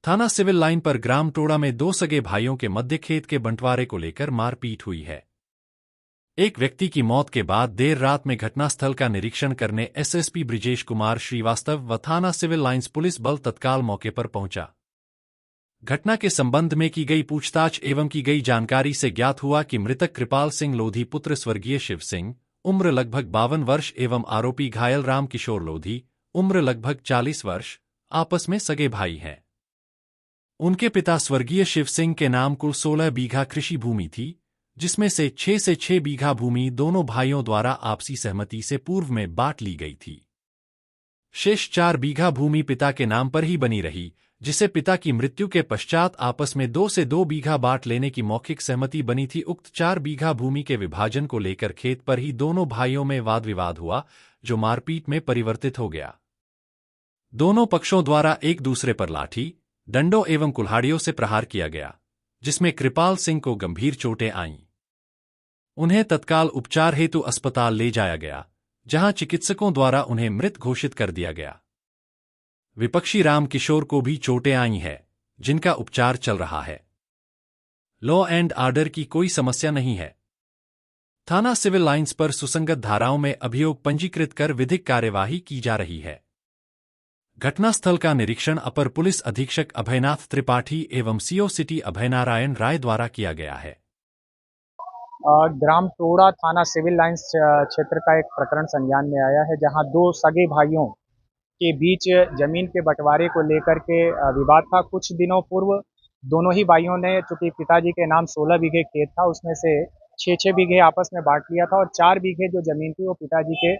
थाना civil line पर ग्राम टोड़ा में दो सगे भाइयों के मध्य खेत के बंटवारे को लेकर मारपीट हुई है। एक व्यक्ति की मौत के बाद देर रात में घटनास्थल का निरीक्षण करने एसएसपी ब्रिजेश कुमार श्रीवास्तव व थाना सिविल लाइंस पुलिस बल तत्काल मौके पर पहुंचा। घटना के संबंध में की गई पूछताछ एवं की गई जानकारी से ज्ञात हुआ कि मृतक कृपाल सिंह लोधी पुत्र स्वर्गीय शिव सिंह उम्र लगभग 52 वर्ष एवं आरोपी घायल राम किशोर लोधी उम्र लगभग 40 वर्ष आपस में सगे भाई हैं। उनके पिता स्वर्गीय शिव सिंह के नाम कुल 16 बीघा कृषि भूमि थी, जिसमें से 6 बीघा भूमि दोनों भाइयों द्वारा आपसी सहमति से पूर्व में बांट ली गई थी। शेष 4 बीघा भूमि पिता के नाम पर ही बनी रही, जिसे पिता की मृत्यु के पश्चात आपस में 2 से 2 बीघा बांट लेने की मौखिक सहमति बनी थी। उक्त 4 बीघा भूमि के विभाजन को लेकर खेत पर ही दोनों भाइयों में वाद विवाद हुआ, जो मारपीट में परिवर्तित हो गया। दोनों पक्षों द्वारा एक दूसरे पर लाठी, डंडों एवं कुल्हाड़ियों से प्रहार किया गया, जिसमें कृपाल सिंह को गंभीर चोटें आईं। उन्हें तत्काल उपचार हेतु अस्पताल ले जाया गया, जहां चिकित्सकों द्वारा उन्हें मृत घोषित कर दिया गया। विपक्षी राम किशोर को भी चोटें आई हैं, जिनका उपचार चल रहा है। लॉ एंड ऑर्डर की कोई समस्या नहीं है। थाना सिविल लाइंस पर सुसंगत धाराओं में अभियोग पंजीकृत कर विधिक कार्यवाही की जा रही है। घटनास्थल का निरीक्षण अपर पुलिस अधीक्षक अभयनाथ त्रिपाठी एवं सीओ सिटी अभयनारायण राय द्वारा किया गया है। ग्राम टोड़ा थाना सिविल लाइंस क्षेत्र का एक प्रकरण संज्ञान में आया है, जहां दो सगे भाइयों के बीच जमीन के बंटवारे को लेकर के विवाद था। कुछ दिनों पूर्व दोनों ही भाइयों ने, चूंकि पिताजी के नाम 16 बीघे खेत था, उसमें से 6 बीघे आपस में बांट लिया था और 4 बीघे जो जमीन थी वो पिताजी के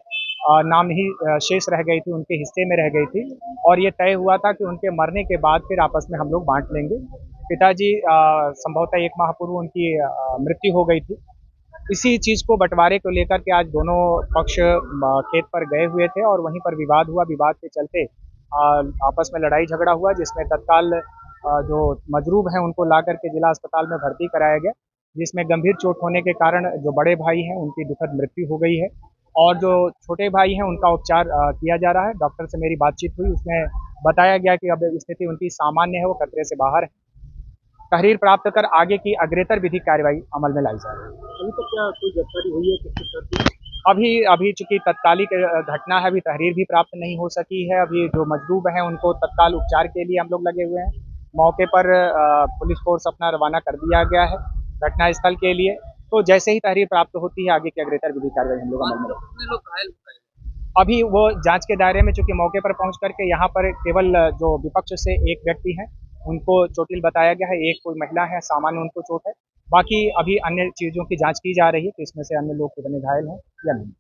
नाम ही शेष रह गई थी, उनके हिस्से में रह गई थी और ये तय हुआ था कि उनके मरने के बाद फिर आपस में हम लोग बांट लेंगे। पिताजी संभवतः 1 माह पूर्व उनकी मृत्यु हो गई थी। इसी चीज को बंटवारे को लेकर के आज दोनों पक्ष खेत पर गए हुए थे और वहीं पर विवाद हुआ। विवाद के चलते आपस में लड़ाई झगड़ा हुआ, जिसमें तत्काल जो मजरूब हैं उनको ला करके जिला अस्पताल में भर्ती कराया गया, जिसमें गंभीर चोट होने के कारण जो बड़े भाई हैं उनकी दुखद मृत्यु हो गई है और जो छोटे भाई हैं उनका उपचार किया जा रहा है। डॉक्टर से मेरी बातचीत हुई, उसमें बताया गया कि अब स्थिति उनकी सामान्य है, वो खतरे से बाहर है। तहरीर प्राप्त कर आगे की अग्रेतर विधिक कार्रवाई अमल में लाई जा रही है। अभी तक क्या कोई गिरफ्तारी हुई है किसके साथ? अभी चूंकि तत्कालिक घटना है, अभी तहरीर भी प्राप्त नहीं हो सकी है। अभी जो मजरूब हैं उनको तत्काल उपचार के लिए हम लोग लगे हुए हैं। मौके पर पुलिस फोर्स अपना रवाना कर दिया गया है घटना स्थल के लिए। तो जैसे ही तहरीर प्राप्त होती है आगे की अग्रेतर विधिक कार्रवाई हम लोग अमल में। अभी वो जांच के दायरे में, चूंकि मौके पर पहुंच करके यहाँ पर केवल जो विपक्ष से एक व्यक्ति है उनको चोटिल बताया गया है, एक कोई महिला है सामान्य उनको चोट है। बाकी अभी अन्य चीजों की जांच की जा रही है कि इसमें से अन्य लोग कितने घायल हैं या नहीं।